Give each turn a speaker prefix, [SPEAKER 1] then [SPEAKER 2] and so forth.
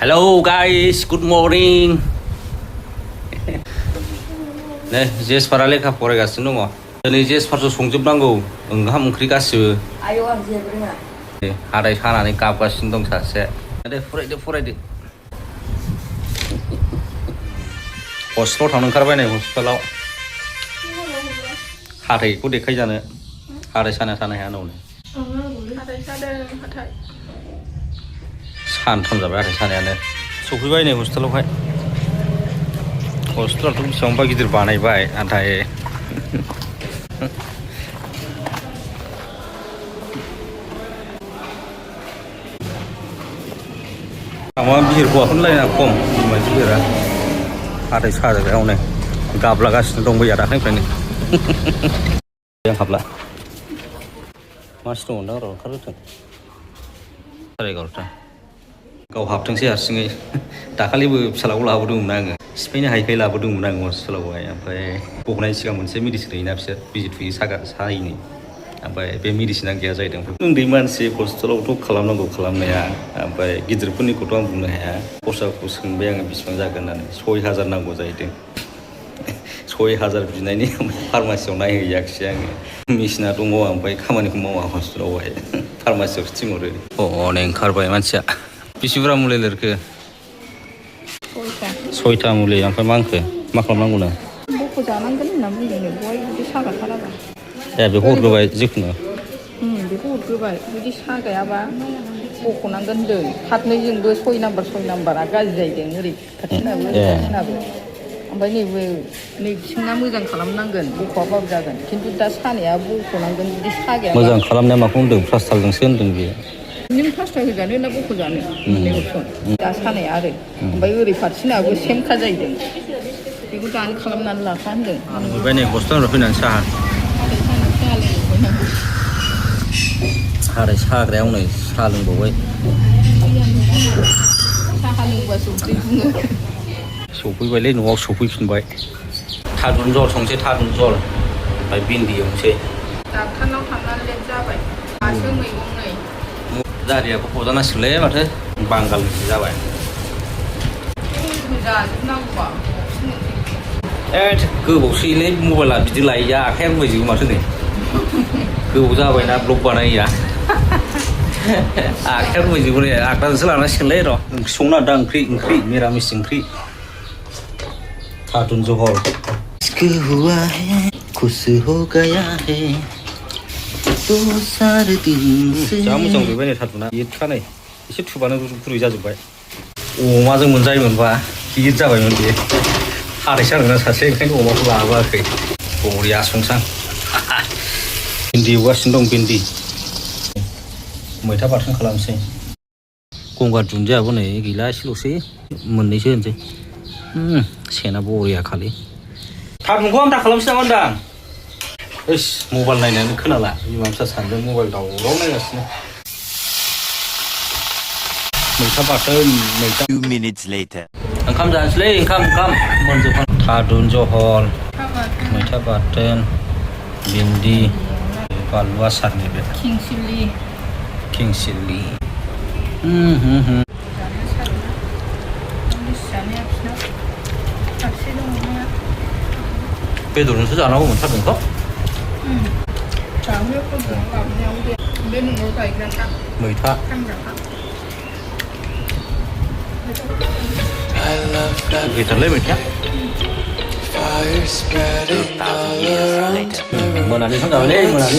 [SPEAKER 1] Hello guys, good morning. 네, 제스파라 레카 फरायगासिनो दङ. दिनै जेसपारजों संजोबनांगौ ओंखाम ओंख्रि गासिबो.
[SPEAKER 2] आयौ आं जेबो रोङा.
[SPEAKER 1] हाथाय सानानै गाबगासिनो दं सासे. दे फरायदो. हस्पिटालाव थांनो ओंखारबाय नै हस्पिटालाव. हाथायखौ देखायजानो. हाथाय सानो हाया नावनो.
[SPEAKER 2] हाथाय सादों हाथाय.
[SPEAKER 1] सानथाम जाबाय हाथाय सानायानो. सफैबाय नै हस्पिटालावहाय. हस्पिटालाथ' बेसेबांबा गिदिर बानायबाय नाथाय माबा बिहिर हौवाखौनो लायना खम मानसि बिहिरा हाथाय साजाग्राया हनै गाबलागासिनो दं बैया दाख्लैनिफ्रायनो आं हाबला मानसि दंमोनदां र' ओंखारबोथों 11:30 गाव हाबथोंसै हारसिङै दाखालिबो फिसालाखौ लाबोदोंमोन आङो सिफायनो हायिखाय लाबोदोंमोन आङो हस्पिटालावहाय ओमफ्राय गनायनि सिगां मोनसे मेडिसिन होयोना बिसोर बिजि थुयो सायिनि ओमफ्राय बे मेडिसिना गैया जाहैदों उन्दै मानसि हस्पिटालावथ' खालामनांगौ खालामनाया ओमफ्राय गिदिरफोरनिखौथ' आं बुंनो हाया खरसाखौ सोंबाय आङो बेसेबां जागोन होननानै 6,000 नांगौ जाहैदों 6,000 बिनायनि फार्मासियाव नायहैयाखिसै आङो मेडिसिना दङ ओमफ्राय खामानिखौ मावा हस्पिटालावहाय फार्मासियावसो थिनहरो हनै ओंखारबाय मानसिया बेसे बुरजा मुलि लिरखो 6था मुलि ओमफ्राय मा होनखो मा खालामनांगौनो
[SPEAKER 2] बख' जानांगोन होनना बुंदों बहाय बिदि सागाथाराबा
[SPEAKER 1] ए बेखौ हरग्रोबाय जिखुनु
[SPEAKER 2] बेखौ हरग्रोबाय जुदि सागायाबा बख'नांगोन होनदों फारनैजोंबो 6 नाम्बारा गाज्रि जाहैदों ओरै खाथिनाबो खाथिनाबो ओमफ्राय नै बिथिंना मोजां खालामनांगोन बख'आबाबो जागोन खिन्थु दा सानाया बख'नांगोन जुदि सागायाबा
[SPEAKER 1] मोजां खालामनाया माखौ होनदों प्लास्टारजोंसो होनदों बियो
[SPEAKER 2] नों प्लास्टार होजानो ना बख' जानो मोननै अपसन दा सानाया आरो ओमफ्य ओरै फारसेनाबो सेमखा जाहैदों बेखौ दानो खालामनानै लाखा होनदों
[SPEAKER 1] नुबाय नै हस्पिटालनिफ्राय फैनानै साहा हाथाय साग्रायाव नै साहा लोंबावबाय
[SPEAKER 2] साहा लोंबासो उदै बुङो
[SPEAKER 1] सफैबायलै न'आव सफैफिनबाय थादुन जल संसै थादुन जल ओमफ्राय भिन्दि एवनोसै
[SPEAKER 2] डाक्टारनाव थांनानै लेट जाबाय मासो मैगं नै
[SPEAKER 1] दारियाबो हजानांसिगौलै माथो बांगालनिसो जाबाय
[SPEAKER 2] जाजोबनांगौबा
[SPEAKER 1] गोबावसैलै मबाइला बिदि लायैया आखाइया रुबायजोबो माथो नै गोबाव जाबायना ब्लग बानायैया आखाइया रुबायजोबो नै आगदाजोंसो लानांसिगोनलै र' ओंख्रि संनो नागिरदों ओंख्रि मिरामिस ओंख्रि थादुन जहल इसको हुआ है खुश हो गया है तो सारे दिन से जा मोजां रुइबाय नै थादुना गिदिरखा नै एसे थुबानो गुरै जाजोब्बाय अमाजों मोनजायोमोनबा गिदिर जाबायमोन बेयो हाथाय सादोंना सासे ओंखायनो अमाखौ लाबोआखै बरिया संसां भिन्दि एवगासिनो दं भिन्दि मैथा बाथोन खालामसै गंगार दुन्दियाबो नै गैला एसेल'सै मोननैसो होनसै सेना बरिया खालि थादुनखौ आमदा खालामसै नामा होनदां ओइस मबाइल नायनानै खोनाला बिमा फिसा सानैजों मबाइल दावराव नायगासिनो मैथा बाथोन मैथा
[SPEAKER 3] 2 minutes later
[SPEAKER 1] ओंखाम जानोसैलै ओंखाम मोनजोबहां थादुन जहल मैथा बाथोन भिन्दि बानलु आसारनि बे किं सिल्ली बेदरजोंसो जानांगौमोन थादुनखौ मैथा गैथारलै मैथा मोनानि ओंखाम जाबायलै मोनानि